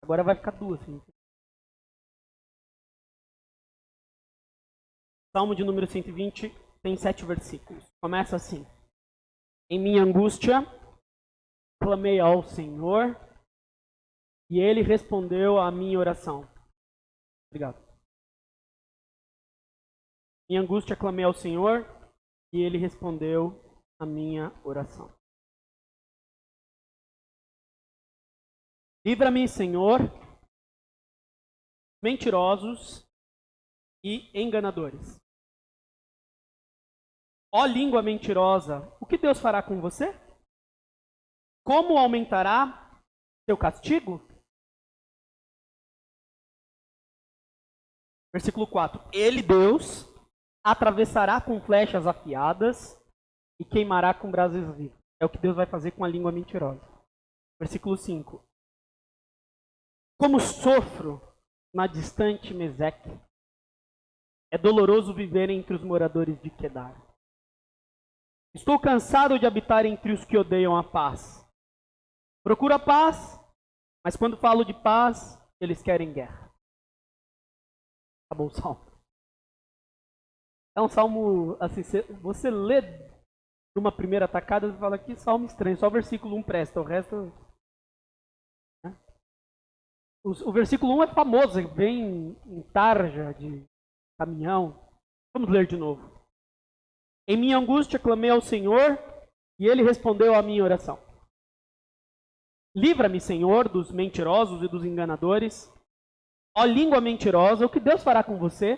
Agora vai ficar duas. Assim. Salmo de número 120 tem 7 versículos. Começa assim. Em minha angústia, clamei ao Senhor, e Ele respondeu à minha oração. Obrigado. Em angústia, clamei ao Senhor, e Ele respondeu à minha oração. Livra-me, Senhor, mentirosos e enganadores. Ó língua mentirosa, o que Deus fará com você? Como aumentará seu castigo? Versículo 4. Ele, Deus, atravessará com flechas afiadas e queimará com brasas vivas. É o que Deus vai fazer com a língua mentirosa. Versículo 5. Como sofro na distante Meseque. É doloroso viver entre os moradores de Quedar. Estou cansado de habitar entre os que odeiam a paz. Procuro a paz, mas quando falo de paz, eles querem guerra. Acabou o salmo. É um salmo, assim, você lê numa primeira tacada e fala que salmo estranho, só o versículo 1 presta, o resto... Né? O versículo 1 é famoso, vem em tarja de caminhão. Vamos ler de novo. Em minha angústia clamei ao Senhor, e Ele respondeu à minha oração. Livra-me, Senhor, dos mentirosos e dos enganadores. Ó língua mentirosa, o que Deus fará com você?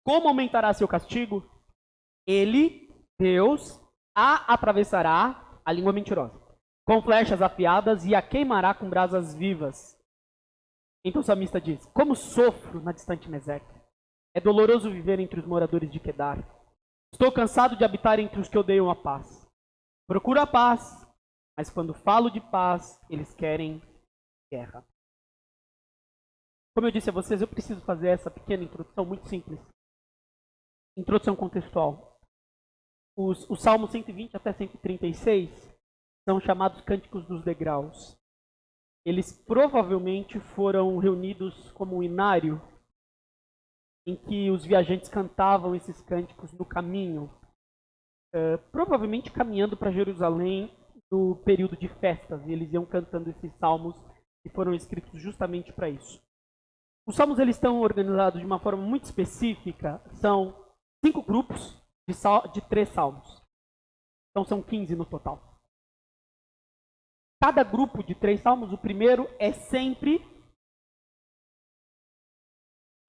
Como aumentará seu castigo? Ele, Deus, a atravessará, a língua mentirosa, com flechas afiadas e a queimará com brasas vivas. Então o salmista diz, como sofro na distante Meseque. É doloroso viver entre os moradores de Quedar. Estou cansado de habitar entre os que odeiam a paz. Procuro a paz, mas quando falo de paz, eles querem guerra. Como eu disse a vocês, eu preciso fazer essa pequena introdução muito simples. Introdução contextual. Os Salmos 120 até 136 são chamados Cânticos dos Degraus. Eles provavelmente foram reunidos como um inário em que os viajantes cantavam esses cânticos no caminho, provavelmente caminhando para Jerusalém no período de festas, e eles iam cantando esses salmos que foram escritos justamente para isso. Os salmos eles estão organizados de uma forma muito específica, são 5 grupos de 3 salmos, então são 15 no total. Cada grupo de 3 salmos, o primeiro é sempre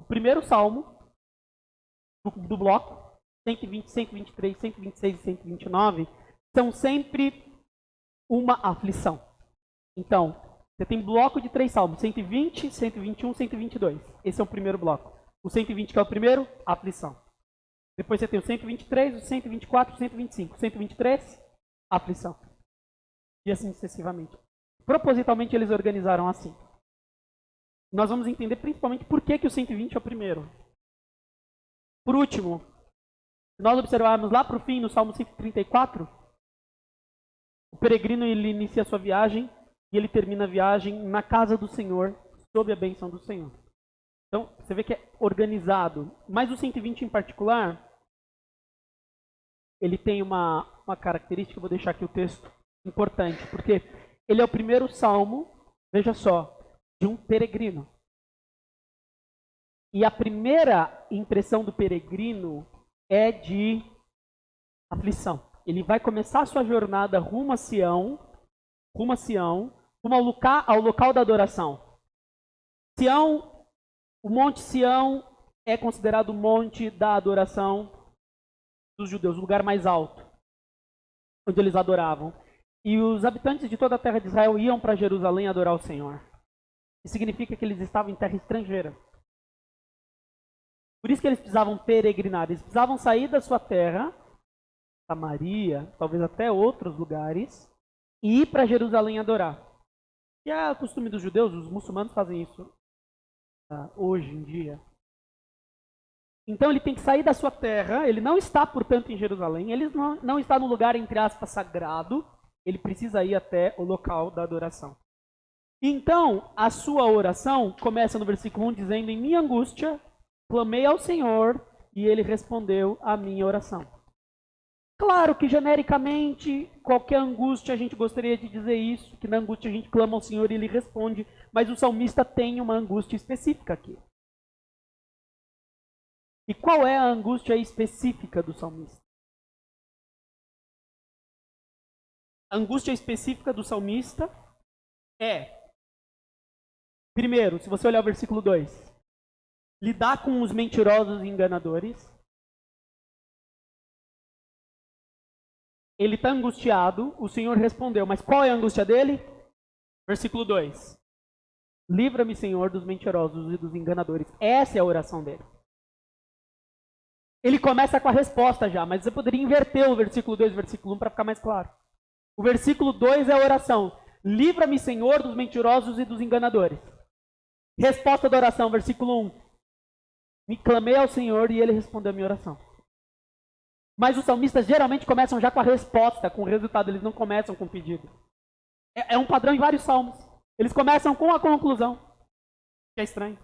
o primeiro salmo do bloco, 120, 123, 126 e 129, são sempre uma aflição. Então, você tem bloco de 3 salmos, 120, 121, 122. Esse é o primeiro bloco. O 120 que é o primeiro, aflição. Depois você tem o 123, o 124, o 125. 123, aflição. E assim sucessivamente. Propositalmente eles organizaram assim. Nós vamos entender principalmente por que o 120 é o primeiro. Por último, se nós observarmos lá para o fim, no Salmo 134, o peregrino ele inicia a sua viagem e ele termina a viagem na casa do Senhor, sob a bênção do Senhor. Então, você vê que é organizado. Mas o 120 em particular, ele tem uma característica, eu vou deixar aqui o texto, importante, porque ele é o primeiro salmo, veja só, de um peregrino. E a primeira impressão do peregrino é de aflição. Ele vai começar a sua jornada rumo a Sião, rumo ao local da adoração. Sião, o Monte Sião é considerado o monte da adoração dos judeus, o lugar mais alto, onde eles adoravam. E os habitantes de toda a terra de Israel iam para Jerusalém adorar o Senhor. Isso significa que eles estavam em terra estrangeira. Por isso que eles precisavam peregrinar, eles precisavam sair da sua terra, Samaria, talvez até outros lugares, e ir para Jerusalém adorar. E é o costume dos judeus, os muçulmanos fazem isso hoje em dia. Então ele tem que sair da sua terra, ele não está, portanto, em Jerusalém, ele não está no lugar, entre aspas, sagrado, ele precisa ir até o local da adoração. Então, a sua oração começa no versículo 1 dizendo: em minha angústia, clamei ao Senhor e ele respondeu à minha oração. Claro que genericamente, qualquer angústia a gente gostaria de dizer isso, que na angústia a gente clama ao Senhor e ele responde, mas o salmista tem uma angústia específica aqui. E qual é a angústia específica do salmista? A angústia específica do salmista é, primeiro, se você olhar o versículo 2, lidar com os mentirosos e enganadores. Ele está angustiado, o Senhor respondeu, mas qual é a angústia dele? Versículo 2. Livra-me, Senhor, dos mentirosos e dos enganadores. Essa é a oração dele. Ele começa com a resposta já, mas você poderia inverter o versículo 2 e o versículo 1 para ficar mais claro. O versículo 2 é a oração. Livra-me, Senhor, dos mentirosos e dos enganadores. Resposta da oração, versículo 1. Me clamei ao Senhor e ele respondeu a minha oração. Mas os salmistas geralmente começam já com a resposta, com o resultado, eles não começam com o pedido. É um padrão em vários salmos. Eles começam com a conclusão, que é estranho.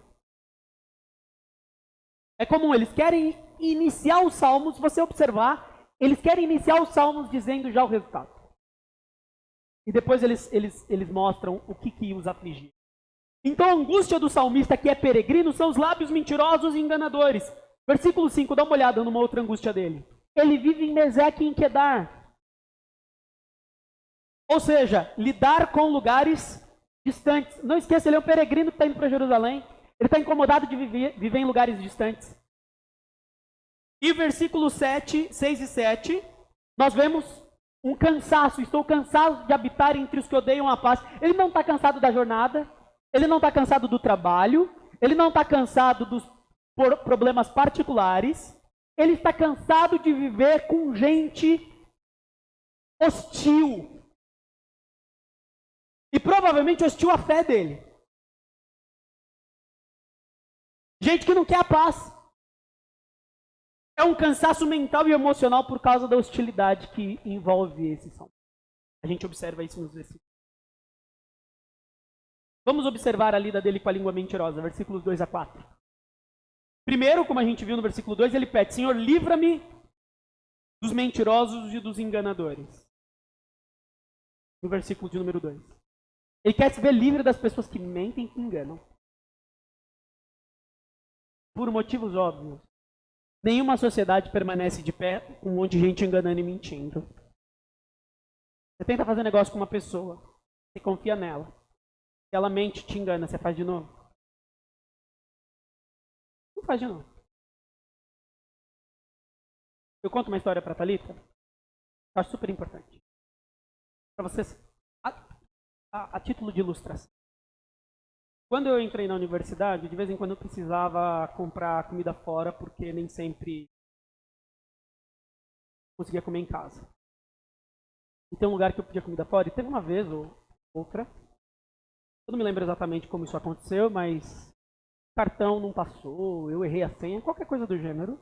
É comum, eles querem iniciar os salmos, se você observar, eles querem iniciar os salmos dizendo já o resultado. E depois eles mostram o que os afligia. Então a angústia do salmista que é peregrino são os lábios mentirosos e enganadores. Versículo 5, dá uma olhada numa outra angústia dele. Ele vive em Meseque e em Quedar. Ou seja, lidar com lugares distantes. Não esqueça, ele é um peregrino que está indo para Jerusalém. Ele está incomodado de viver em lugares distantes. E versículos 6 e 7, nós vemos um cansaço. Estou cansado de habitar entre os que odeiam a paz. Ele não está cansado da jornada. Ele não está cansado do trabalho. Ele não está cansado dos problemas particulares. Ele está cansado de viver com gente hostil. E provavelmente hostil à fé dele. Gente que não quer a paz. É um cansaço mental e emocional por causa da hostilidade que envolve esse salmo. A gente observa isso nos versículos. Vamos observar a lida dele com a língua mentirosa, versículos 2 a 4. Primeiro, como a gente viu no versículo 2, ele pede: Senhor, livra-me dos mentirosos e dos enganadores. No versículo de número 2. Ele quer se ver livre das pessoas que mentem e que enganam. Por motivos óbvios. Nenhuma sociedade permanece de pé com um monte de gente enganando e mentindo. Você tenta fazer negócio com uma pessoa, você confia nela. Se ela mente, te engana, você faz de novo? Não faz de novo. Eu conto uma história para a Thalita, que eu acho super importante. Para vocês, a título de ilustração. Quando eu entrei na universidade, de vez em quando eu precisava comprar comida fora, porque nem sempre conseguia comer em casa. E tem um lugar que eu pedia comida fora, e teve uma vez ou outra, eu não me lembro exatamente como isso aconteceu, mas o cartão não passou, eu errei a senha, qualquer coisa do gênero.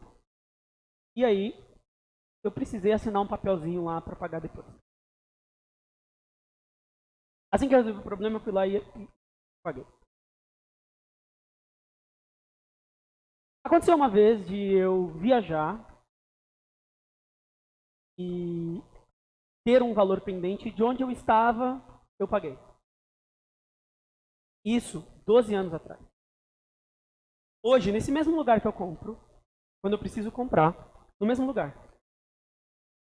E aí, eu precisei assinar um papelzinho lá para pagar depois. Assim que eu resolvi o problema, eu fui lá e paguei. Aconteceu uma vez de eu viajar e ter um valor pendente de onde eu estava, eu paguei. Isso 12 anos atrás. Hoje, nesse mesmo lugar que eu compro, quando eu preciso comprar, no mesmo lugar,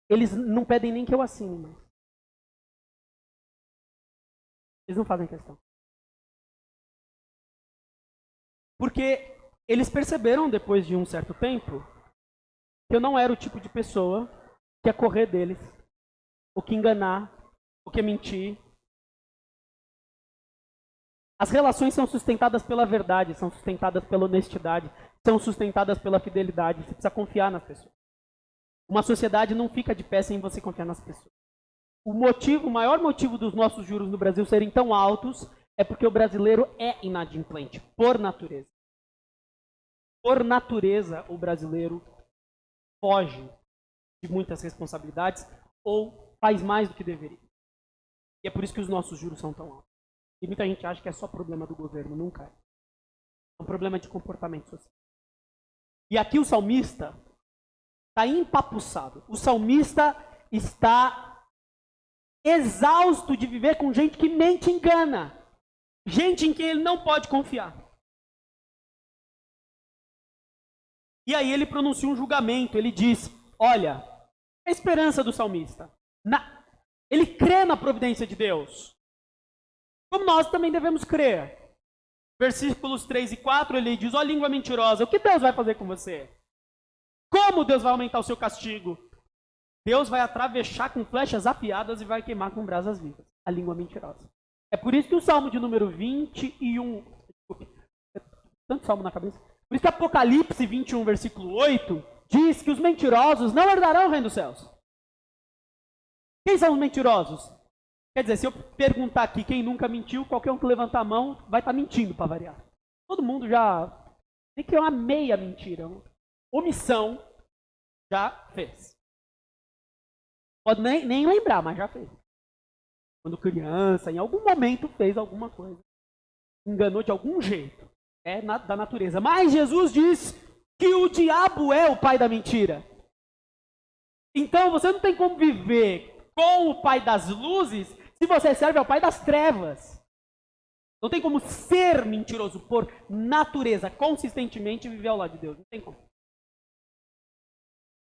eles não pedem nem que eu assine, mas eles não fazem questão. Porque eles perceberam, depois de um certo tempo, que eu não era o tipo de pessoa que ia correr deles, ou que enganar, ou que ia mentir. As relações são sustentadas pela verdade, são sustentadas pela honestidade, são sustentadas pela fidelidade. Você precisa confiar nas pessoas. Uma sociedade não fica de pé sem você confiar nas pessoas. O maior motivo dos nossos juros no Brasil serem tão altos é porque o brasileiro é inadimplente, por natureza. Por natureza, o brasileiro foge de muitas responsabilidades ou faz mais do que deveria. E é por isso que os nossos juros são tão altos. E muita gente acha que é só problema do governo, nunca é. É um problema de comportamento social. E aqui o salmista está empapuçado. O salmista está exausto de viver com gente que mente e engana. Gente em quem ele não pode confiar. E aí ele pronuncia um julgamento. Ele diz, olha, a esperança do salmista. Ele crê na providência de Deus. Como nós também devemos crer. Versículos 3 e 4, ele diz, ó língua mentirosa, o que Deus vai fazer com você? Como Deus vai aumentar o seu castigo? Deus vai atravessar com flechas afiadas e vai queimar com brasas vivas. A língua mentirosa. É por isso que o Salmo de número 21... Desculpe, tanto salmo na cabeça. Por isso que Apocalipse 21, versículo 8, diz que os mentirosos não herdarão o reino dos céus. Quem são os mentirosos? Quer dizer, se eu perguntar aqui quem nunca mentiu, qualquer um que levantar a mão vai estar mentindo para variar. Todo mundo já... Nem que é uma meia mentira. Omissão já fez. Pode nem lembrar, mas já fez. Quando criança, em algum momento fez alguma coisa. Enganou de algum jeito. É da natureza. Mas Jesus diz que o diabo é o pai da mentira. Então você não tem como viver com o pai das luzes se você serve ao pai das trevas. Não tem como ser mentiroso por natureza, consistentemente viver ao lado de Deus. Não tem como.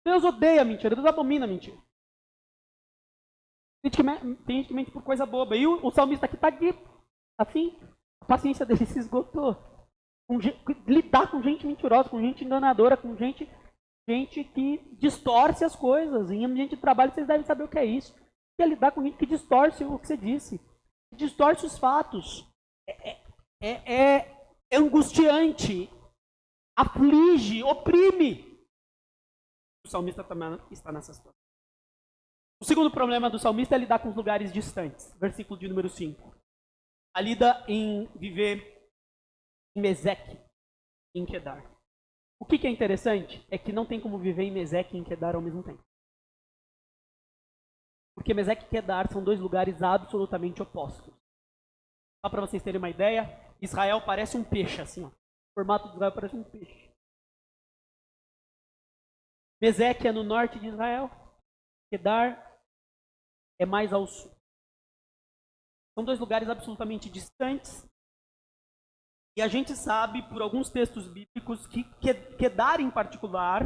Deus odeia a mentira, Deus abomina a mentira. Tem gente que mente por coisa boba. E o salmista aqui está aqui, assim, a paciência dele se esgotou. Lidar com gente mentirosa, com gente enganadora, com gente que distorce as coisas. Em ambiente de trabalho vocês devem saber o que é isso. É lidar com gente que distorce o que você disse. Que distorce os fatos. É angustiante. Aflige, oprime. O salmista também está nessa situação. O segundo problema do salmista é lidar com os lugares distantes. Versículo de número 5. A lida em viver em Meseque e em Quedar. O que é interessante é que não tem como viver em Meseque e em Quedar ao mesmo tempo. Porque Meseque e Quedar são dois lugares absolutamente opostos. Só para vocês terem uma ideia, Israel parece um peixe, assim, ó. O formato de Israel parece um peixe. Meseque é no norte de Israel. Quedar é mais ao sul. São dois lugares absolutamente distantes. E a gente sabe, por alguns textos bíblicos, que Quedar em particular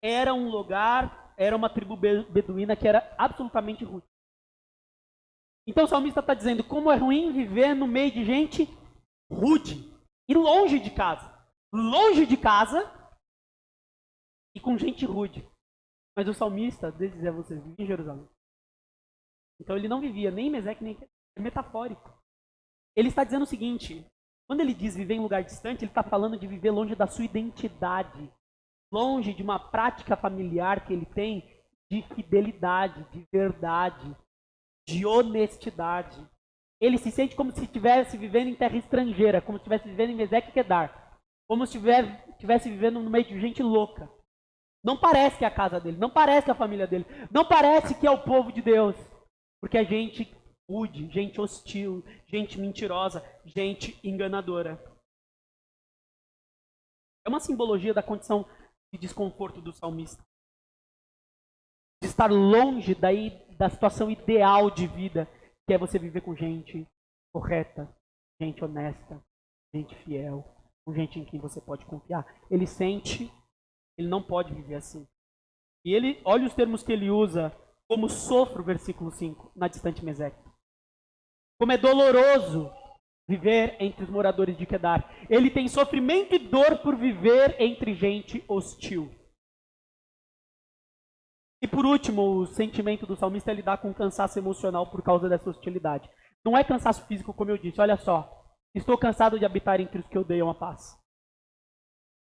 era um lugar, era uma tribo beduína que era absolutamente rude. Então o salmista está dizendo como é ruim viver no meio de gente rude e longe de casa. Longe de casa e com gente rude. Mas o salmista, Deus dizer a vocês, vivia em Jerusalém. Então ele não vivia nem em Meseque, nem é metafórico. Ele está dizendo o seguinte, quando ele diz viver em lugar distante, ele está falando de viver longe da sua identidade. Longe de uma prática familiar que ele tem de fidelidade, de verdade, de honestidade. Ele se sente como se estivesse vivendo em terra estrangeira, como se estivesse vivendo em Meseque e Quedar. Como se estivesse vivendo no meio de gente louca. Não parece que é a casa dele, não parece que é a família dele, não parece que é o povo de Deus. Porque é gente rude, gente hostil, gente mentirosa, gente enganadora. É uma simbologia da condição de desconforto do salmista. De estar longe da situação ideal de vida, que é você viver com gente correta, gente honesta, gente fiel, com gente em quem você pode confiar. Ele sente, ele não pode viver assim. E ele, olha os termos que ele usa, como sofro, versículo 5, na distante Meseque. Como é doloroso viver entre os moradores de Quedar. Ele tem sofrimento e dor por viver entre gente hostil. E por último, o sentimento do salmista é lidar com cansaço emocional por causa dessa hostilidade. Não é cansaço físico, como eu disse. Olha só, estou cansado de habitar entre os que odeiam a paz.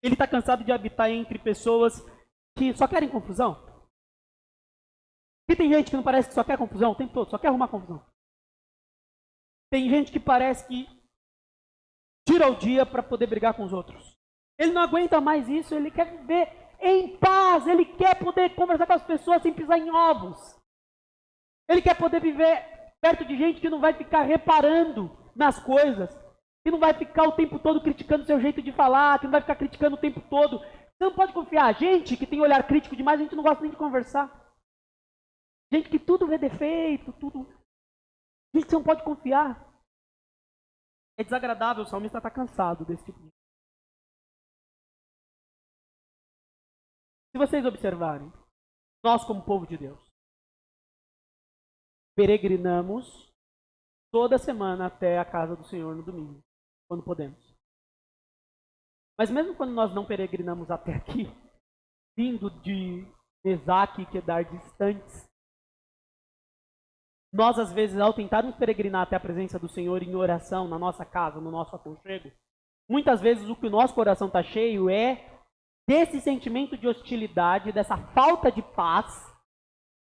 Ele está cansado de habitar entre pessoas que só querem confusão. E tem gente que não parece que só quer confusão o tempo todo, só quer arrumar confusão. Tem gente que parece que tira o dia para poder brigar com os outros. Ele não aguenta mais isso, ele quer viver em paz, ele quer poder conversar com as pessoas sem pisar em ovos. Ele quer poder viver perto de gente que não vai ficar reparando nas coisas, que não vai ficar o tempo todo criticando o seu jeito de falar, que não vai ficar criticando o tempo todo. Você não pode confiar. A gente que tem olhar crítico demais, a gente não gosta nem de conversar. Gente que tudo vê defeito, tudo. Gente que você não pode confiar. É desagradável, o salmista está cansado desse tipo de. Se vocês observarem, nós como povo de Deus, peregrinamos toda semana até a casa do Senhor no domingo, quando podemos. Mas mesmo quando nós não peregrinamos até aqui, vindo de Mesaque e Quedar distantes, nós às vezes, ao tentarmos peregrinar até a presença do Senhor em oração, na nossa casa, no nosso aconchego, muitas vezes o que o nosso coração está cheio é desse sentimento de hostilidade, dessa falta de paz,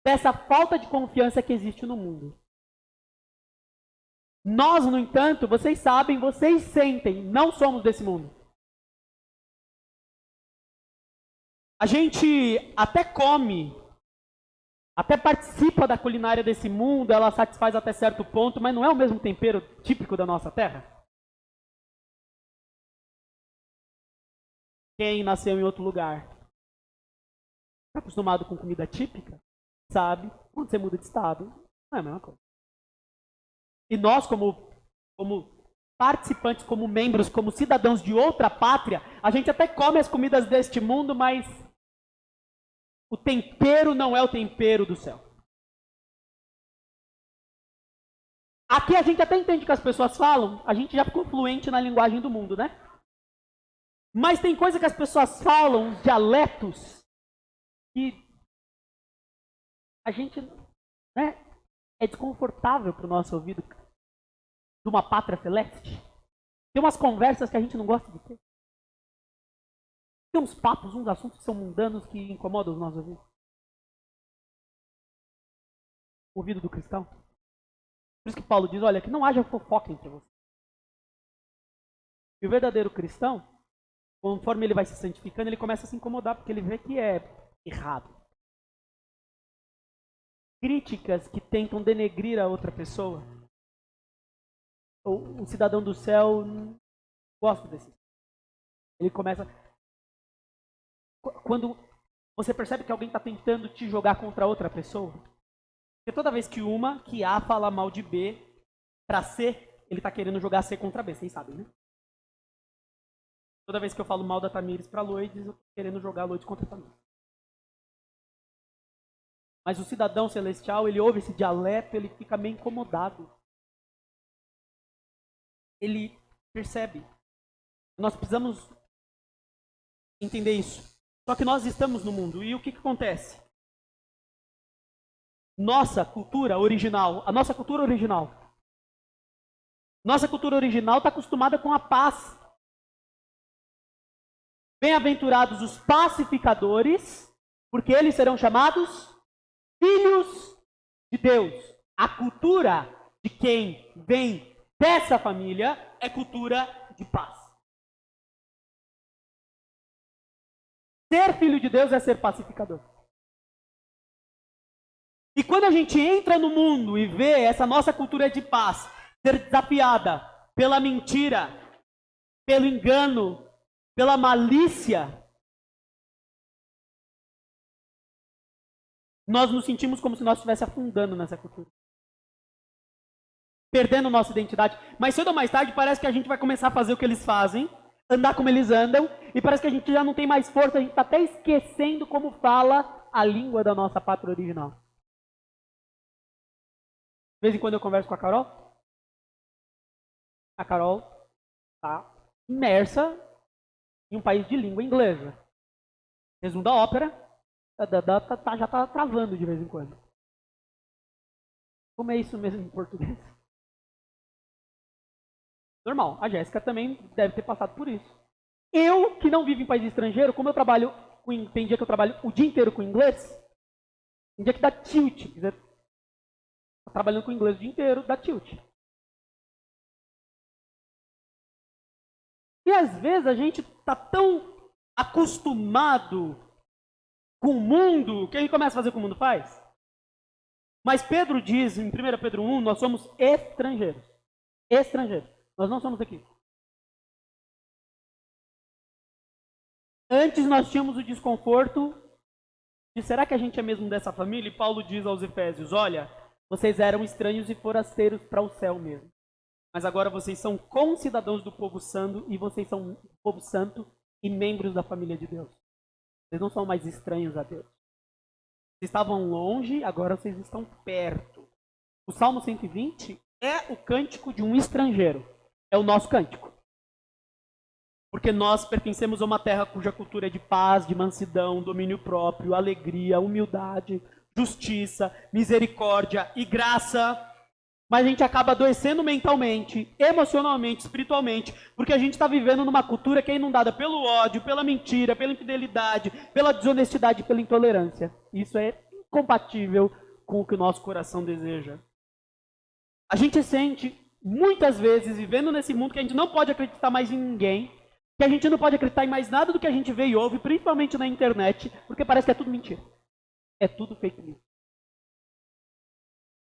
dessa falta de confiança que existe no mundo. Nós, no entanto, vocês sabem, vocês sentem, não somos desse mundo. A gente até come, até participa da culinária desse mundo, ela satisfaz até certo ponto, mas não é o mesmo tempero típico da nossa terra? Quem nasceu em outro lugar, está acostumado com comida típica, sabe, quando você muda de estado, não é a mesma coisa. E nós, como participantes, como membros, como cidadãos de outra pátria, a gente até come as comidas deste mundo, mas o tempero não é o tempero do céu. Aqui a gente até entende o que as pessoas falam, a gente já ficou fluente na linguagem do mundo, né? Mas tem coisa que as pessoas falam, os dialetos, que a gente, né, é desconfortável para o nosso ouvido, de uma pátria celeste. Tem umas conversas que a gente não gosta de ter. Tem uns papos, uns assuntos que são mundanos que incomodam os nossos ouvidos. O ouvido do cristão. Por isso que Paulo diz, olha, que não haja fofoca entre vocês. E o verdadeiro cristão, conforme ele vai se santificando, ele começa a se incomodar, porque ele vê que é errado. Críticas que tentam denegrir a outra pessoa. O cidadão do céu não gosta desse. Ele começa... Quando você percebe que alguém está tentando te jogar contra outra pessoa, porque toda vez que A fala mal de B, para C, ele está querendo jogar C contra B, vocês sabem, né? Toda vez que eu falo mal da Tamires para a Loides, eu estou querendo jogar a Loides contra a Tamires. Mas o cidadão celestial, ele ouve esse dialeto, ele fica meio incomodado. Ele percebe. Nós precisamos entender isso. Só que nós estamos no mundo. E o que acontece? Nossa cultura original está acostumada com a paz. Bem-aventurados os pacificadores, porque eles serão chamados filhos de Deus. A cultura de quem vem dessa família é cultura de paz. Ser filho de Deus é ser pacificador. E quando a gente entra no mundo e vê essa nossa cultura de paz ser desafiada pela mentira, pelo engano, pela malícia, nós nos sentimos como se nós estivéssemos afundando nessa cultura. Perdendo nossa identidade. Mas cedo ou mais tarde parece que a gente vai começar a fazer o que eles fazem, andar como eles andam, e parece que a gente já não tem mais força, a gente está até esquecendo como fala a língua da nossa pátria original. De vez em quando eu converso com a Carol. A Carol está imersa em um país de língua inglesa. Resumo da ópera, já está travando de vez em quando. Como é isso mesmo em português? Normal, a Jéssica também deve ter passado por isso. Eu, que não vivo em país estrangeiro, como eu trabalho, tem dia que eu trabalho o dia inteiro com inglês, tem dia que dá tilt. Tá trabalhando com inglês o dia inteiro, dá tilt. E às vezes a gente tá tão acostumado com o mundo, que a gente começa a fazer o que o mundo faz. Mas Pedro diz, em 1 Pedro 1, nós somos estrangeiros. Estrangeiro. Nós não somos aqui. Antes nós tínhamos o desconforto de será que a gente é mesmo dessa família? E Paulo diz aos Efésios, olha, vocês eram estranhos e forasteiros para o céu mesmo. Mas agora vocês são concidadãos do povo santo e vocês são povo santo e membros da família de Deus. Vocês não são mais estranhos a Deus. Vocês estavam longe, agora vocês estão perto. O Salmo 120 é o cântico de um estrangeiro. É o nosso cântico. Porque nós pertencemos a uma terra cuja cultura é de paz, de mansidão, domínio próprio, alegria, humildade, justiça, misericórdia e graça. Mas a gente acaba adoecendo mentalmente, emocionalmente, espiritualmente, porque a gente está vivendo numa cultura que é inundada pelo ódio, pela mentira, pela infidelidade, pela desonestidade e pela intolerância. Isso é incompatível com o que o nosso coração deseja. A gente sente, muitas vezes, vivendo nesse mundo que a gente não pode acreditar mais em ninguém, que a gente não pode acreditar em mais nada do que a gente vê e ouve, principalmente na internet, porque parece que é tudo mentira. É tudo fake news.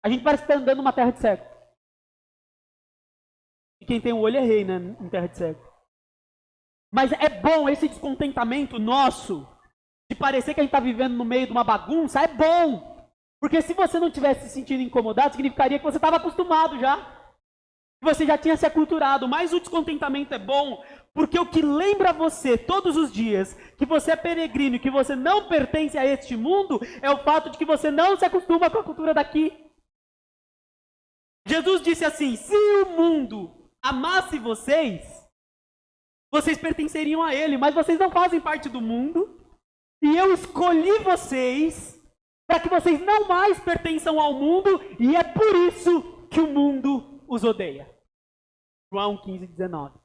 A gente parece que está andando numa terra de cego. E quem tem o olho é rei, né? Em terra de cego. Mas é bom esse descontentamento nosso, de parecer que a gente está vivendo no meio de uma bagunça, é bom. Porque se você não tivesse se sentindo incomodado, significaria que você estava acostumado já. Que você já tinha se aculturado. Mas o descontentamento é bom, porque o que lembra você todos os dias que você é peregrino e que você não pertence a este mundo é o fato de que você não se acostuma com a cultura daqui. Jesus disse assim: se o mundo amasse vocês, vocês pertenceriam a ele, mas vocês não fazem parte do mundo, e eu escolhi vocês para que vocês não mais pertençam ao mundo, e é por isso que o mundo os odeia. João 15:19.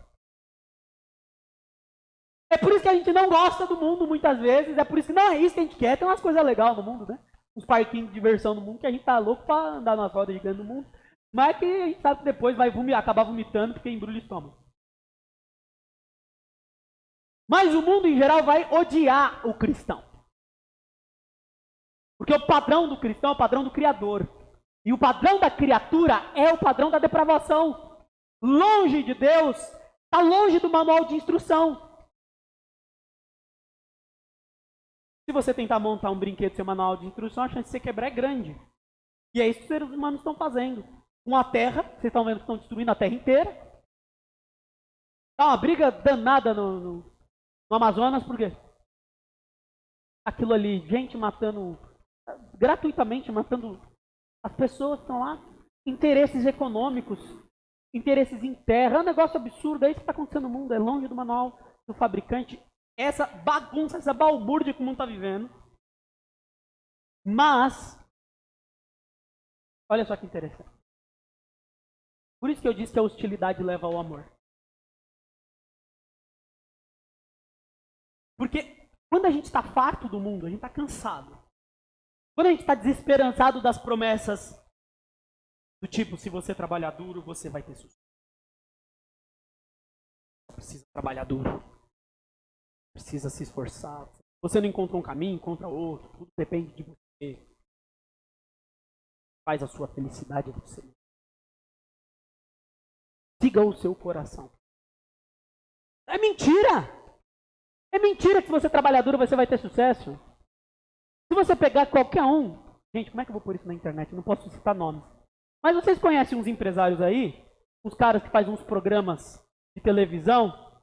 É por isso que a gente não gosta do mundo muitas vezes, é por isso que não é isso que a gente quer. Tem umas coisas legais no mundo, né? Uns parquinhos de diversão no mundo que a gente tá louco para andar nas rodas gigantes do mundo. Mas é que a gente sabe que depois vai acabar vomitando porque embrulha o estômago. Mas o mundo em geral vai odiar o cristão. Porque o padrão do cristão é o padrão do Criador. E o padrão da criatura é o padrão da depravação. Longe de Deus, está longe do manual de instrução. Se você tentar montar um brinquedo sem manual de instrução, a chance de você quebrar é grande. E é isso que os seres humanos estão fazendo. Com a terra, vocês estão vendo que estão destruindo a terra inteira. Tá uma briga danada no Amazonas, por quê? Aquilo ali, gente matando, gratuitamente matando as pessoas que estão lá. Interesses econômicos, interesses em terra. É um negócio absurdo, é isso que está acontecendo no mundo, é longe do manual do fabricante. Essa bagunça, essa balbúrdia que o mundo está vivendo. Mas, olha só que interessante. Por isso que eu disse que a hostilidade leva ao amor. Porque quando a gente está farto do mundo, a gente está cansado. Quando a gente está desesperançado das promessas do tipo, se você trabalhar duro, você vai ter sucesso. Precisa trabalhar duro. Precisa se esforçar. Você não encontra um caminho, encontra outro. Tudo depende de você. Faz a sua felicidade a você. Siga o seu coração. É mentira! É mentira que se você trabalhar duro você vai ter sucesso. Se você pegar qualquer um... Gente, como é que eu vou pôr isso na internet? Eu não posso citar nomes. Mas vocês conhecem uns empresários aí? Uns caras que fazem uns programas de televisão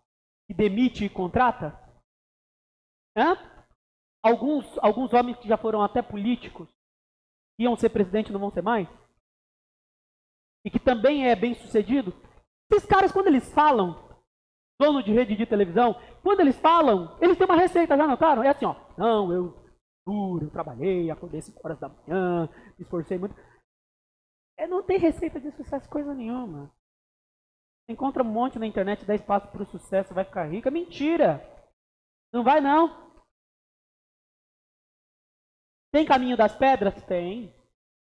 e demite e contrata? Hã? Alguns homens que já foram até políticos, que iam ser presidente e não vão ser mais? E que também é bem sucedido? Esses caras, quando eles falam, dono de rede de televisão, quando eles falam, eles têm uma receita, já notaram? É assim, ó, não, eu trabalhei, acordei 5 horas da manhã, me esforcei muito. Não tem receita de sucesso coisa nenhuma. Você encontra um monte na internet, dá espaço para o sucesso, vai ficar rico. É mentira. Não vai não. Tem caminho das pedras? Tem.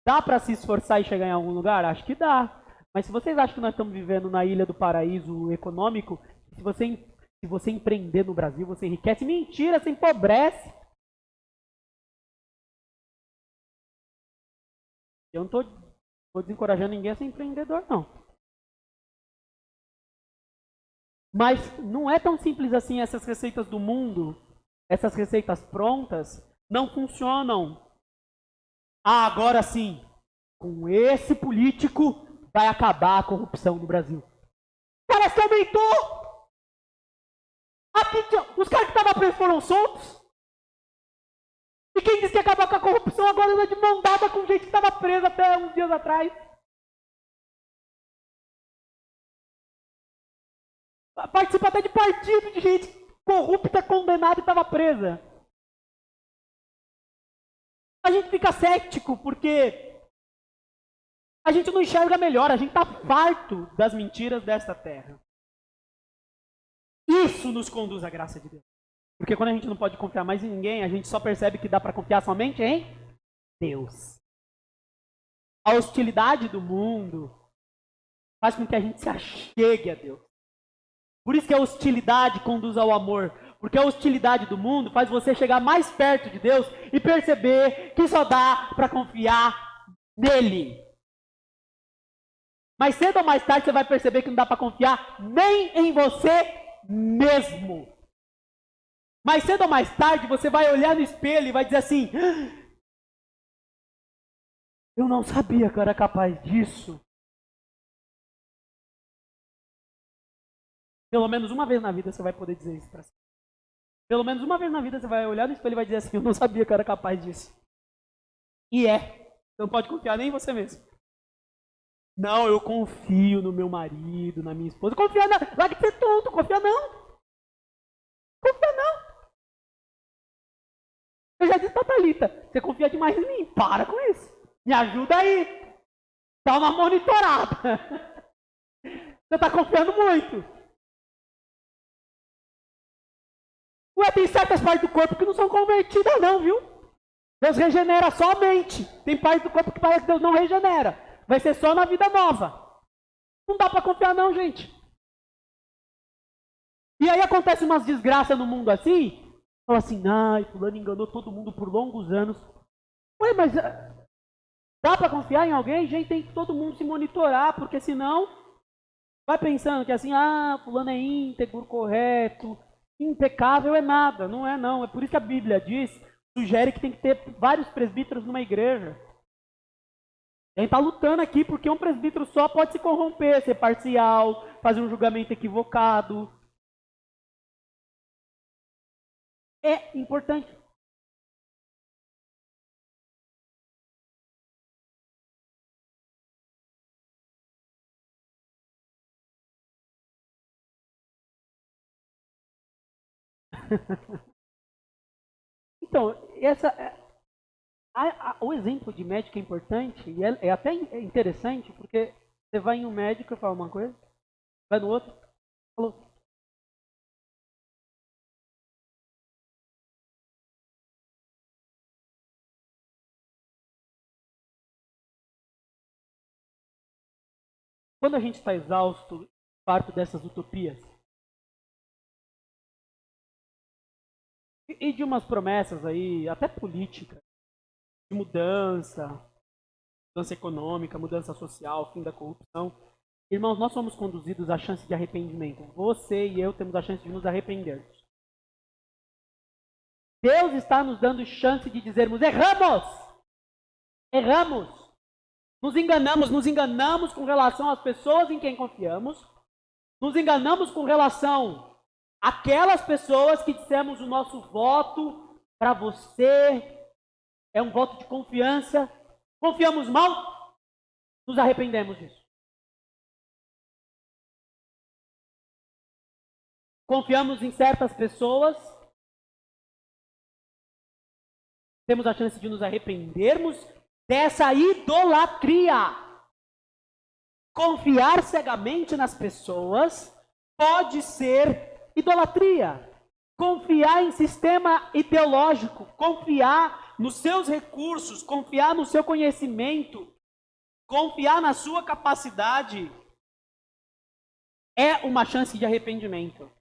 Dá para se esforçar e chegar em algum lugar? Acho que dá. Mas se vocês acham que nós estamos vivendo na ilha do paraíso econômico, se você empreender no Brasil, você enriquece. Mentira, você empobrece. Eu não estou desencorajando ninguém a ser empreendedor, não. Mas não é tão simples assim. Essas receitas do mundo, essas receitas prontas, não funcionam. Ah, agora sim, com esse político vai acabar a corrupção no Brasil. Parece que aumentou! Aqui, os caras que estavam presos foram soltos. E quem disse que ia acabar com a corrupção agora anda de mão dada com gente que estava presa até uns dias atrás. Participa até de partido de gente corrupta, condenada e estava presa. A gente fica cético porque a gente não enxerga melhor, a gente está farto das mentiras desta terra. Isso nos conduz à graça de Deus. Porque quando a gente não pode confiar mais em ninguém, a gente só percebe que dá para confiar somente em Deus. A hostilidade do mundo faz com que a gente se achegue a Deus. Por isso que a hostilidade conduz ao amor. Porque a hostilidade do mundo faz você chegar mais perto de Deus e perceber que só dá para confiar nele. Mas cedo ou mais tarde você vai perceber que não dá para confiar nem em você mesmo. Mas cedo ou mais tarde você vai olhar no espelho e vai dizer assim: eu não sabia que eu era capaz disso. Pelo menos uma vez na vida você vai poder dizer isso para si. Pelo menos uma vez na vida você vai olhar no espelho e vai dizer assim: eu não sabia que eu era capaz disso. E é. Você não pode confiar nem em você mesmo. Não, eu confio no meu marido, na minha esposa. Confia não. Larga de ser tonto, confia não. Confia não. Eu já disse pra Thalita, você confia demais em mim. Para com isso. Me ajuda aí. Dá uma monitorada. Você tá confiando muito. Ué, tem certas partes do corpo que não são convertidas não, viu? Deus regenera só a mente. Tem partes do corpo que parece que Deus não regenera. Vai ser só na vida nova. Não dá pra confiar não, gente. E aí acontece umas desgraças no mundo assim. Fala assim, ai, fulano enganou todo mundo por longos anos. Ué, mas dá pra confiar em alguém? Gente, tem que todo mundo se monitorar, porque senão vai pensando que assim, fulano é íntegro, correto, impecável é nada. Não é não. É por isso que a Bíblia diz, sugere que tem que ter vários presbíteros numa igreja. A gente está lutando aqui porque um presbítero só pode se corromper, ser parcial, fazer um julgamento equivocado. É importante. Então, o exemplo de médico é importante e é até interessante porque você vai em um médico e fala uma coisa, vai no outro, falou. Quando a gente está exausto, parto dessas utopias e de umas promessas aí, até políticas, de mudança econômica, mudança social, fim da corrupção. Irmãos, nós somos conduzidos à chance de arrependimento. Você e eu temos a chance de nos arrependermos. Deus está nos dando chance de dizermos: erramos! Erramos! Nos enganamos com relação às pessoas em quem confiamos, nos enganamos com relação àquelas pessoas que dissemos o nosso voto para você é um voto de confiança. Confiamos mal, nos arrependemos disso. Confiamos em certas pessoas, temos a chance de nos arrependermos dessa idolatria. Confiar cegamente nas pessoas pode ser idolatria. Confiar em sistema ideológico, confiar nos seus recursos, confiar no seu conhecimento, confiar na sua capacidade é uma chance de arrependimento.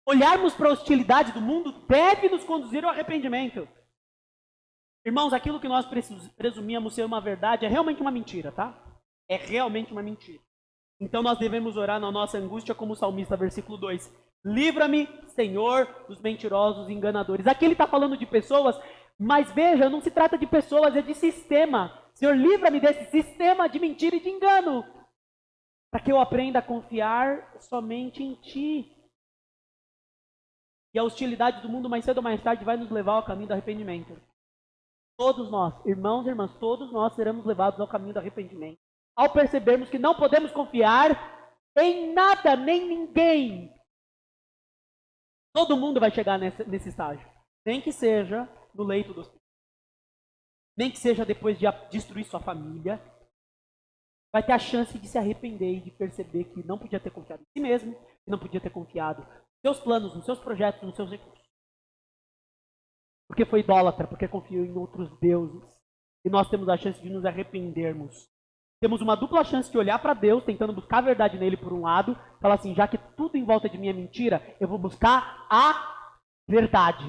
Olharmos para a hostilidade do mundo deve nos conduzir ao arrependimento. Irmãos, aquilo que nós presumíamos ser uma verdade é realmente uma mentira, tá? É realmente uma mentira. Então nós devemos orar na nossa angústia como o salmista, versículo 2. Livra-me, Senhor, dos mentirosos e enganadores. Aqui ele está falando de pessoas, mas veja, não se trata de pessoas, é de sistema. Senhor, livra-me desse sistema de mentira e de engano, para que eu aprenda a confiar somente em Ti. E a hostilidade do mundo, mais cedo ou mais tarde, vai nos levar ao caminho do arrependimento. Todos nós, irmãos e irmãs, todos nós seremos levados ao caminho do arrependimento. Ao percebermos que não podemos confiar em nada, nem ninguém. Todo mundo vai chegar nesse estágio. Nem que seja no leito do hospital. Nem que seja depois de destruir sua família. Vai ter a chance de se arrepender e de perceber que não podia ter confiado em si mesmo, que não podia ter confiado nos seus planos, nos seus projetos, nos seus recursos. Porque foi idólatra, porque confiou em outros deuses. E nós temos a chance de nos arrependermos. Temos uma dupla chance de olhar para Deus, tentando buscar a verdade nele por um lado, falar assim, já que tudo em volta de mim é mentira, eu vou buscar a verdade.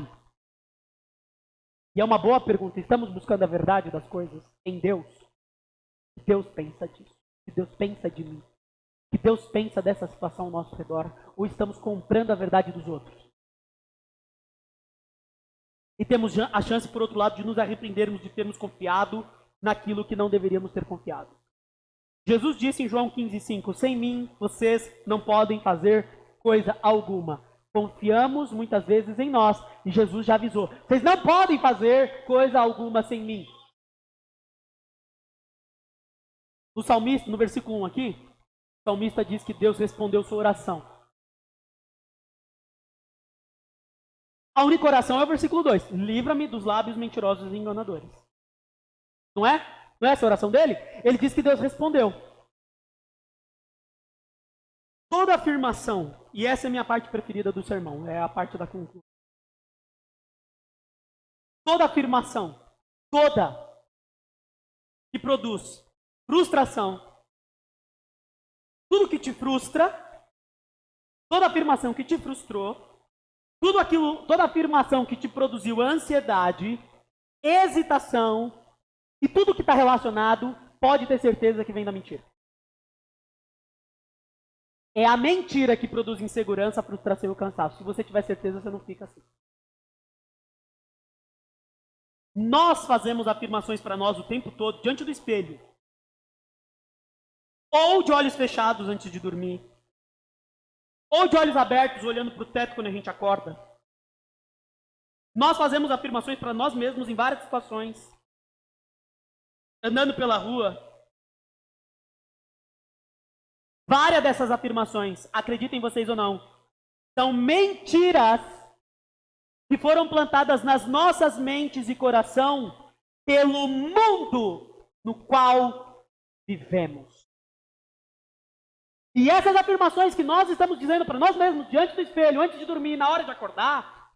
E é uma boa pergunta, estamos buscando a verdade das coisas em Deus? O que Deus pensa disso? O que Deus pensa de mim? O que Deus pensa dessa situação ao nosso redor? Ou estamos comprando a verdade dos outros? E temos a chance, por outro lado, de nos arrependermos de termos confiado naquilo que não deveríamos ter confiado. Jesus disse em João 15,5, sem mim vocês não podem fazer coisa alguma. Confiamos muitas vezes em nós, e Jesus já avisou, vocês não podem fazer coisa alguma sem mim. O salmista, no versículo 1 aqui, o salmista diz que Deus respondeu sua oração. A única oração é o versículo 2. Livra-me dos lábios mentirosos e enganadores. Não é? Não é essa a oração dele? Ele diz que Deus respondeu. Toda afirmação, e essa é a minha parte preferida do sermão, é a parte da conclusão. Toda afirmação, toda, que produz frustração, tudo que te frustra, toda afirmação que te frustrou, toda afirmação que te produziu ansiedade, hesitação, e tudo que está relacionado, pode ter certeza que vem da mentira. É a mentira que produz insegurança, frustração e cansaço. Se você tiver certeza, você não fica assim. Nós fazemos afirmações para nós o tempo todo, diante do espelho. Ou de olhos fechados antes de dormir. Ou de olhos abertos, olhando para o teto quando a gente acorda. Nós fazemos afirmações para nós mesmos em várias situações. Andando pela rua. Várias dessas afirmações, acreditem vocês ou não, são mentiras que foram plantadas nas nossas mentes e coração pelo mundo no qual vivemos. E essas afirmações que nós estamos dizendo para nós mesmos, diante do espelho, antes de dormir, na hora de acordar,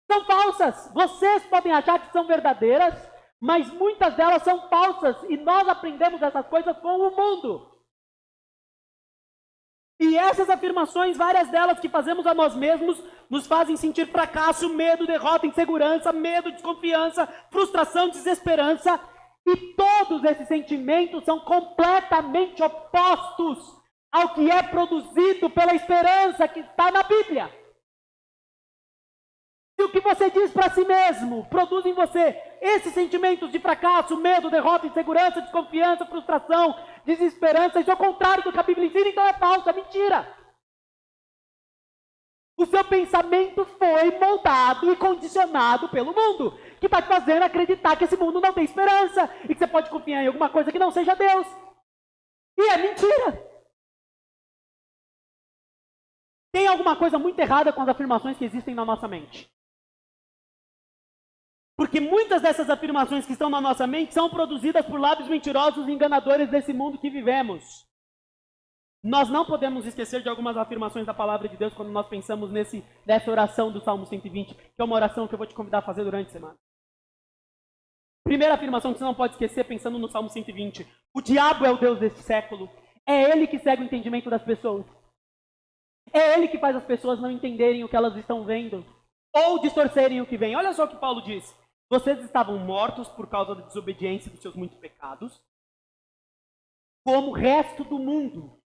são falsas. Vocês podem achar que são verdadeiras, mas muitas delas são falsas. E nós aprendemos essas coisas com o mundo. E essas afirmações, várias delas que fazemos a nós mesmos, nos fazem sentir fracasso, medo, derrota, insegurança, medo, desconfiança, frustração, desesperança. E todos esses sentimentos são completamente opostos ao que é produzido pela esperança que está na Bíblia. E o que você diz para si mesmo produz em você esses sentimentos de fracasso, medo, derrota, insegurança, desconfiança, frustração, desesperança. Isso é o contrário do que a Bíblia ensina, então é falso, é mentira. O seu pensamento foi moldado e condicionado pelo mundo, que está te fazendo acreditar que esse mundo não tem esperança e que você pode confiar em alguma coisa que não seja Deus. E é mentira. Tem alguma coisa muito errada com as afirmações que existem na nossa mente. Porque muitas dessas afirmações que estão na nossa mente são produzidas por lábios mentirosos e enganadores desse mundo que vivemos. Nós não podemos esquecer de algumas afirmações da palavra de Deus quando nós pensamos nessa oração do Salmo 120, que é uma oração que eu vou te convidar a fazer durante a semana. Primeira afirmação que você não pode esquecer pensando no Salmo 120. O diabo é o Deus desse século. É ele que cega o entendimento das pessoas. É ele que faz as pessoas não entenderem o que elas estão vendo. Ou distorcerem o que vem. Olha só o que Paulo diz. Vocês estavam mortos por causa da desobediência dos seus muitos pecados, como o resto do mundo.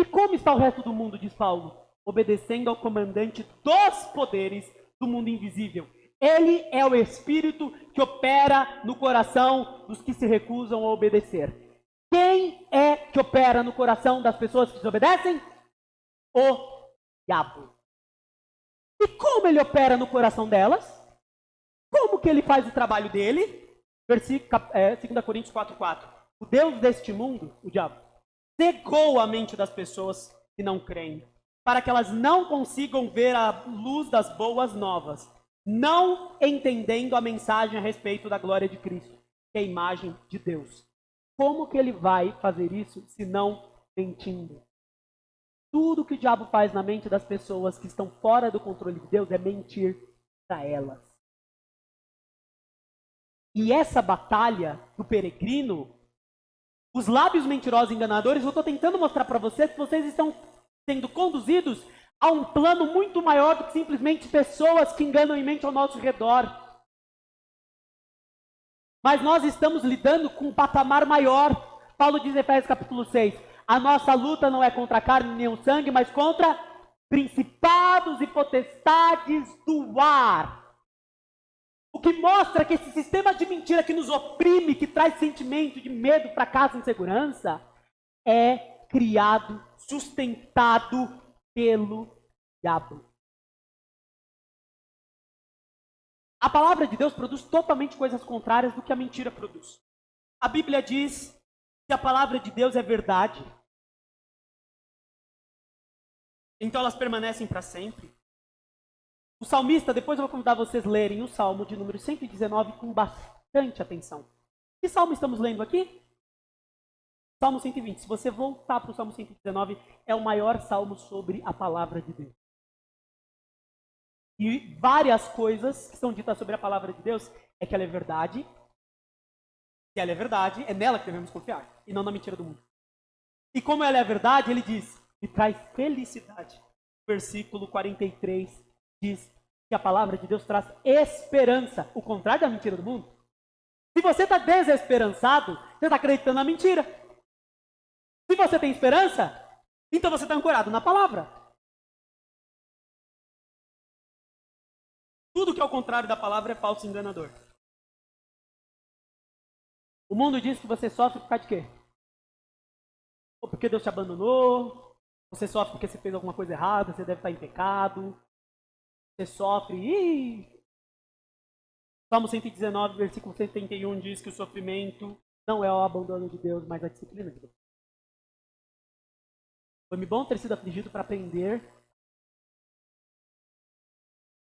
E como está o resto do mundo, diz Paulo? Obedecendo ao comandante dos poderes do mundo invisível. Ele é o Espírito que opera no coração dos que se recusam a obedecer. Quem é que opera no coração das pessoas que desobedecem? O diabo. E como ele opera no coração delas? Como que ele faz o trabalho dele? 2 Coríntios 4:4. O Deus deste mundo, o diabo, cegou a mente das pessoas que não creem, para que elas não consigam ver a luz das boas novas, não entendendo a mensagem a respeito da glória de Cristo, que é a imagem de Deus. Como que ele vai fazer isso, se não mentindo? Tudo que o diabo faz na mente das pessoas que estão fora do controle de Deus é mentir para elas. E essa batalha do peregrino, os lábios mentirosos e enganadores, eu estou tentando mostrar para vocês que vocês estão sendo conduzidos a um plano muito maior do que simplesmente pessoas que enganam em mente ao nosso redor. Mas nós estamos lidando com um patamar maior. Paulo diz em Efésios capítulo 6, a nossa luta não é contra a carne nem o sangue, mas contra principados e potestades do ar. O que mostra que esse sistema de mentira que nos oprime, que traz sentimento de medo, fracasso e insegurança, é criado, sustentado pelo diabo. A palavra de Deus produz totalmente coisas contrárias do que a mentira produz. A Bíblia diz que a palavra de Deus é verdade. Então elas permanecem para sempre. O salmista, depois eu vou convidar vocês a lerem o Salmo de número 119 com bastante atenção. Que salmo estamos lendo aqui? Salmo 120. Se você voltar para o Salmo 119, é o maior salmo sobre a palavra de Deus. E várias coisas que são ditas sobre a palavra de Deus é que ela é verdade. Se ela é verdade, é nela que devemos confiar, e não na mentira do mundo. E como ela é verdade, ele diz, e traz felicidade. Versículo 43 diz que a palavra de Deus traz esperança, o contrário da mentira do mundo. Se você está desesperançado, você está acreditando na mentira. Se você tem esperança, então você está ancorado na palavra. Tudo que é o contrário da palavra é falso e enganador. O mundo diz que você sofre por causa de quê? Ou porque Deus te abandonou, você sofre porque você fez alguma coisa errada, você deve estar em pecado, você sofre. Salmo 119, versículo 71 diz que o sofrimento não é o abandono de Deus, mas a disciplina de Deus. Foi-me bom ter sido afligido para aprender.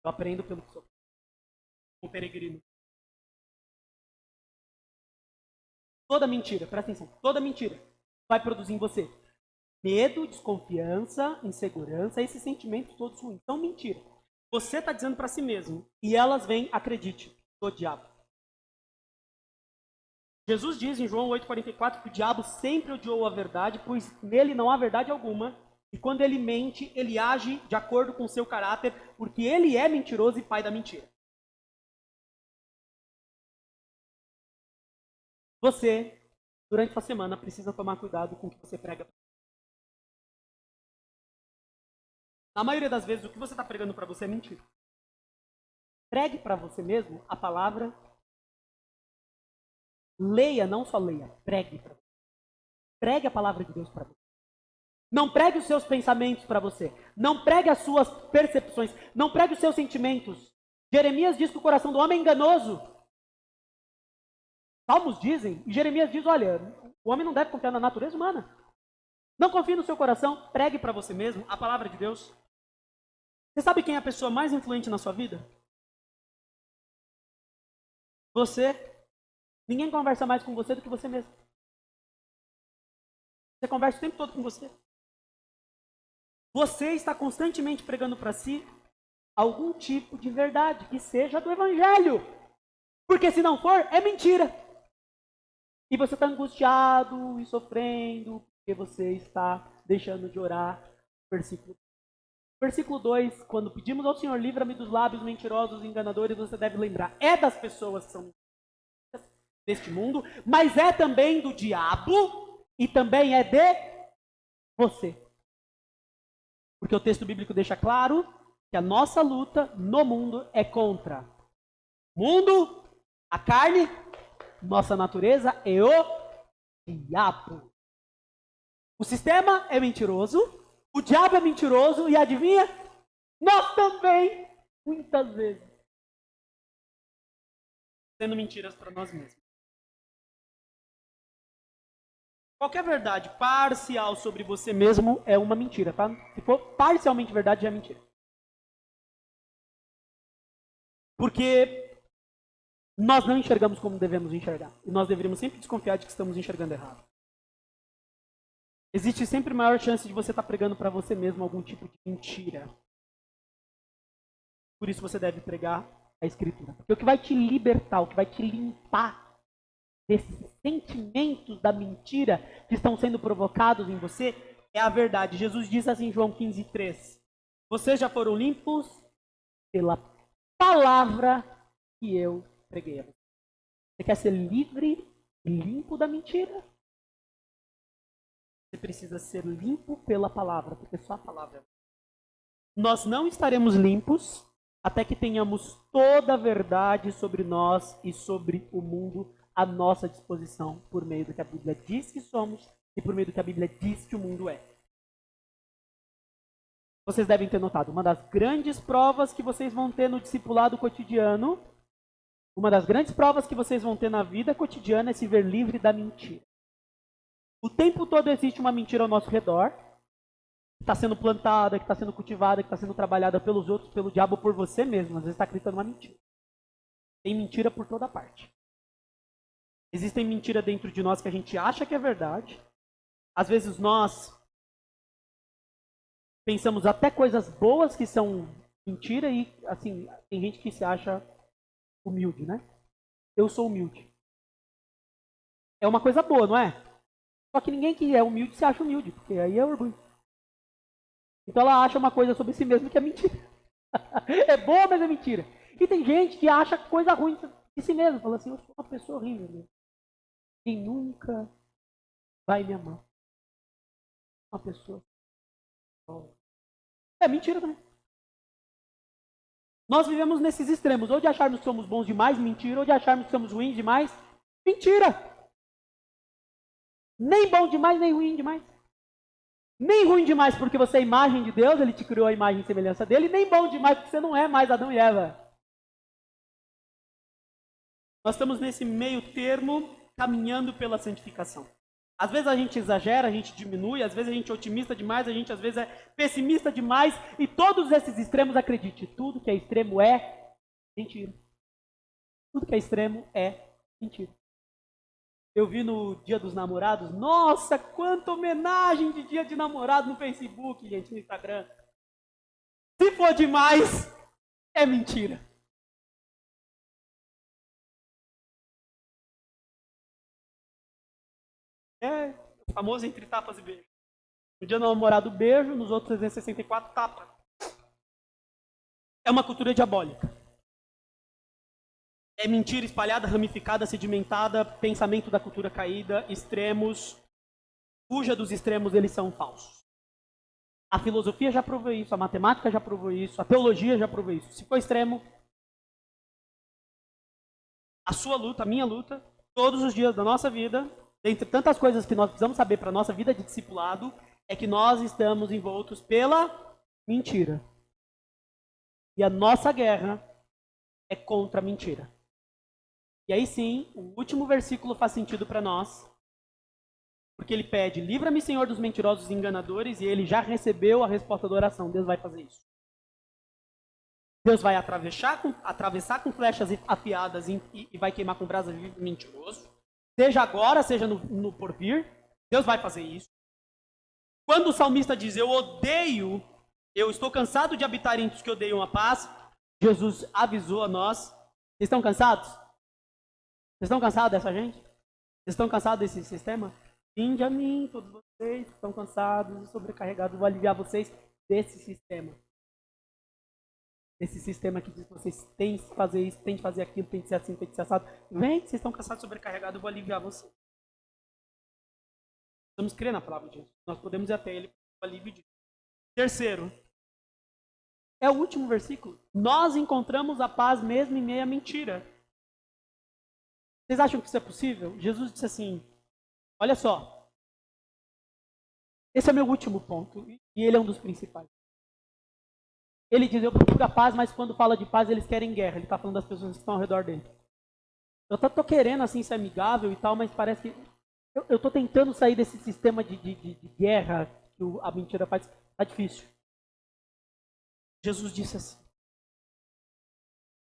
Eu aprendo pelo que sou. Um peregrino. Toda mentira, presta atenção, toda mentira vai produzir em você medo, desconfiança, insegurança, esses sentimentos todos ruins. Então, mentira. Você está dizendo para si mesmo, e elas vêm, acredite, do diabo. Jesus diz em João 8,44 que o diabo sempre odiou a verdade, pois nele não há verdade alguma, e quando ele mente, ele age de acordo com o seu caráter, porque ele é mentiroso e pai da mentira. Você, durante a semana, precisa tomar cuidado com o que você prega. Na maioria das vezes, o que você está pregando para você é mentira. Pregue para você mesmo a palavra. Leia, não só leia, pregue para você. Pregue a palavra de Deus para você. Não pregue os seus pensamentos para você. Não pregue as suas percepções. Não pregue os seus sentimentos. Jeremias diz que o coração do homem é enganoso. Salmos dizem, e Jeremias diz, olha, o homem não deve confiar na natureza humana. Não confie no seu coração, pregue para você mesmo a palavra de Deus. Você sabe quem é a pessoa mais influente na sua vida? Você. Ninguém conversa mais com você do que você mesmo. Você conversa o tempo todo com você. Você está constantemente pregando para si algum tipo de verdade, que seja do Evangelho. Porque se não for, é mentira. E você está angustiado e sofrendo, porque você está deixando de orar. Versículo 2, quando pedimos ao Senhor, livra-me dos lábios mentirosos e enganadores, você deve lembrar, é das pessoas que são deste mundo, mas é também do diabo e também é de você. Porque o texto bíblico deixa claro que a nossa luta no mundo é contra o mundo, a carne, nossa natureza e o diabo. O sistema é mentiroso, o diabo é mentiroso e adivinha? Nós também, muitas vezes, sendo mentiras para nós mesmos. Qualquer verdade parcial sobre você mesmo é uma mentira, tá? Se for parcialmente verdade, já é mentira. Porque nós não enxergamos como devemos enxergar. E nós deveríamos sempre desconfiar de que estamos enxergando errado. Existe sempre maior chance de você estar pregando para você mesmo algum tipo de mentira. Por isso você deve pregar a Escritura. Porque o que vai te libertar, o que vai te limpar desses sentimentos da mentira que estão sendo provocados em você é a verdade. Jesus diz assim em João 15:3: vocês já foram limpos pela palavra que eu preguei a você. Você quer ser livre e limpo da mentira? Você precisa ser limpo pela palavra, porque só a palavra. Nós não estaremos limpos até que tenhamos toda a verdade sobre nós e sobre o mundo à nossa disposição, por meio do que a Bíblia diz que somos e por meio do que a Bíblia diz que o mundo é. Vocês devem ter notado, uma das grandes provas que vocês vão ter no discipulado cotidiano, uma das grandes provas que vocês vão ter na vida cotidiana é se ver livre da mentira. O tempo todo existe uma mentira ao nosso redor, que está sendo plantada, que está sendo cultivada, que está sendo trabalhada pelos outros, pelo diabo, por você mesmo. Às vezes está acreditando uma mentira. Tem mentira por toda parte. Existem mentiras dentro de nós que a gente acha que é verdade. Às vezes nós pensamos até coisas boas que são mentira e, assim, tem gente que se acha humilde, né? Eu sou humilde. É uma coisa boa, não é? Só que ninguém que é humilde se acha humilde, porque aí é orgulho. Então ela acha uma coisa sobre si mesma que é mentira. É boa, mas é mentira. E tem gente que acha coisa ruim de si mesma. Fala assim, eu sou uma pessoa horrível. Quem nunca vai me amar? Uma pessoa. É mentira também. Nós vivemos nesses extremos. Ou de acharmos que somos bons demais, mentira. Ou de acharmos que somos ruins demais, mentira. Nem bom demais, nem ruim demais. Nem ruim demais porque você é a imagem de Deus, Ele te criou a imagem e semelhança dEle. Nem bom demais porque você não é mais Adão e Eva. Nós estamos nesse meio termo, caminhando pela santificação. Às vezes a gente exagera, a gente diminui, às vezes a gente é otimista demais, a gente às vezes é pessimista demais. E todos esses extremos, acredite, tudo que é extremo é mentira. Tudo que é extremo é mentira. Eu vi no Dia dos Namorados, nossa, quanta homenagem de Dia de Namorado no Facebook, gente, no Instagram. Se for demais, é mentira. É o famoso entre tapas e beijos. No Dia do Namorado, beijo, nos outros 364, tapa. É uma cultura diabólica. É mentira espalhada, ramificada, sedimentada, pensamento da cultura caída, extremos. Fuja dos extremos, eles são falsos. A filosofia já provou isso, a matemática já provou isso, a teologia já provou isso. Se for extremo, a sua luta, a minha luta, todos os dias da nossa vida, dentre tantas coisas que nós precisamos saber para a nossa vida de discipulado, é que nós estamos envoltos pela mentira. E a nossa guerra é contra a mentira. E aí sim, o último versículo faz sentido para nós, porque ele pede, livra-me, Senhor, dos mentirosos e enganadores, e ele já recebeu a resposta da oração. Deus vai fazer isso. Deus vai atravessar com flechas afiadas e vai queimar com brasas de mentiroso. Seja agora, seja no porvir, Deus vai fazer isso. Quando o salmista diz, eu estou cansado de habitar entre os que odeiam a paz, Jesus avisou a nós. Vocês estão cansados? Vocês estão cansados dessa gente? Vocês estão cansados desse sistema? Vinde a mim, todos vocês que estão cansados e sobrecarregados, vou aliviar vocês desse sistema. Esse sistema que diz que vocês têm que fazer isso, têm que fazer aquilo, tem que ser assim, tem que ser assado. Vem, vocês estão cansados, sobrecarregados, eu vou aliviar vocês. Vamos crer na palavra de Deus. Nós podemos ir até Ele para o alívio disso. Terceiro, é o último versículo. Nós encontramos a paz mesmo em meio à mentira. Vocês acham que isso é possível? Jesus disse assim, olha só, esse é o meu último ponto, e ele é um dos principais. Ele diz, eu procuro a paz, mas quando fala de paz, eles querem guerra. Ele está falando das pessoas que estão ao redor dele. Eu estou querendo assim ser amigável e tal, mas parece que eu estou tentando sair desse sistema de guerra que a mentira faz. Está difícil. Jesus disse assim,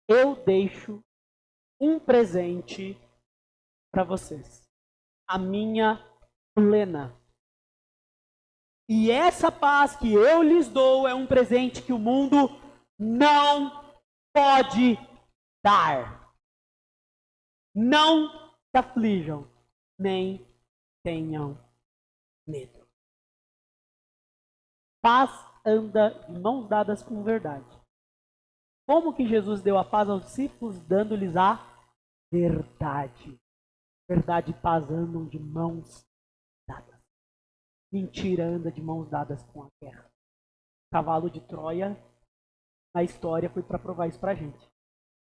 eu deixo um presente para vocês. A minha plena. E essa paz que eu lhes dou é um presente que o mundo não pode dar. Não se aflijam, nem tenham medo. Paz anda de mãos dadas com verdade. Como que Jesus deu a paz aos discípulos? Dando-lhes a verdade. Verdade e paz andam de mãos dadas. Mentira anda de mãos dadas com a guerra. Cavalo de Troia, na história, foi para provar isso para a gente.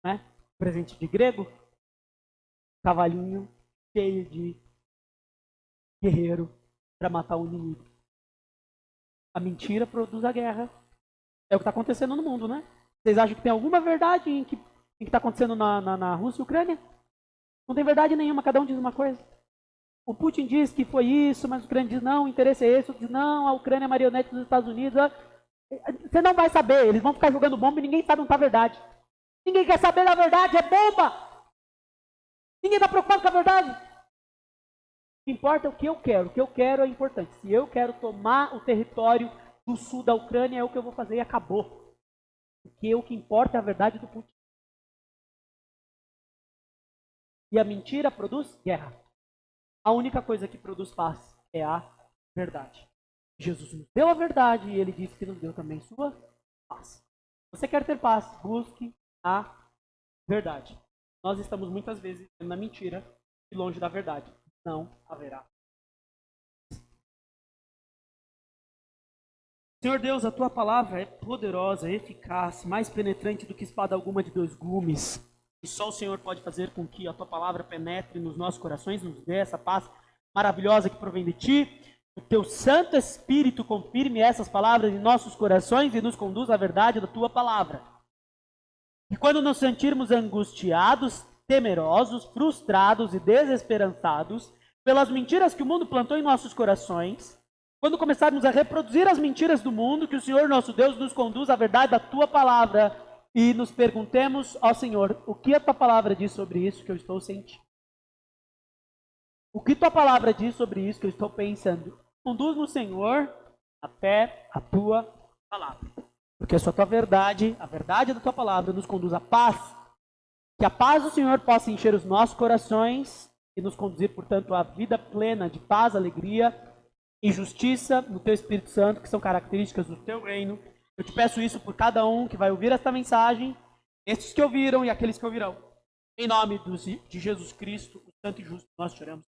Né? Presente de grego, cavalinho cheio de guerreiro para matar o inimigo. A mentira produz a guerra. É o que está acontecendo no mundo, né? Vocês acham que tem alguma verdade em que está acontecendo na Rússia e Ucrânia? Não tem verdade nenhuma, cada um diz uma coisa. O Putin diz que foi isso, mas o Ucrânia diz não, o interesse é esse. Diz não, a Ucrânia é marionete dos Estados Unidos. Você não vai saber, eles vão ficar jogando bomba e ninguém sabe onde está a verdade. Ninguém quer saber da verdade, é bomba! Ninguém está preocupado com a verdade. O que importa é o que eu quero é importante. Se eu quero tomar o território do sul da Ucrânia, é o que eu vou fazer e acabou. Porque o que importa é a verdade do Putin. E a mentira produz guerra. A única coisa que produz paz é a verdade. Jesus nos deu a verdade e ele disse que nos deu também sua paz. Você quer ter paz? Busque a verdade. Nós estamos muitas vezes na mentira e longe da verdade. Não haverá. Senhor Deus, a tua palavra é poderosa, eficaz, mais penetrante do que espada alguma de dois gumes. E só o Senhor pode fazer com que a tua palavra penetre nos nossos corações, nos dê essa paz maravilhosa que provém de ti. O teu Santo Espírito confirme essas palavras em nossos corações e nos conduza à verdade da tua palavra. E quando nos sentirmos angustiados, temerosos, frustrados e desesperançados pelas mentiras que o mundo plantou em nossos corações, quando começarmos a reproduzir as mentiras do mundo, que o Senhor nosso Deus nos conduza à verdade da tua palavra e nos perguntemos, ó Senhor, o que a tua palavra diz sobre isso que eu estou sentindo? O que tua palavra diz sobre isso que eu estou pensando? Conduz-nos, Senhor, até a tua palavra. Porque a tua verdade, a verdade da tua palavra, nos conduz à paz. Que a paz do Senhor possa encher os nossos corações e nos conduzir, portanto, à vida plena de paz, alegria e justiça no teu Espírito Santo, que são características do teu reino. Eu te peço isso por cada um que vai ouvir esta mensagem, estes que ouviram e aqueles que ouvirão. Em nome de Jesus Cristo, o Santo e Justo, nós te oramos.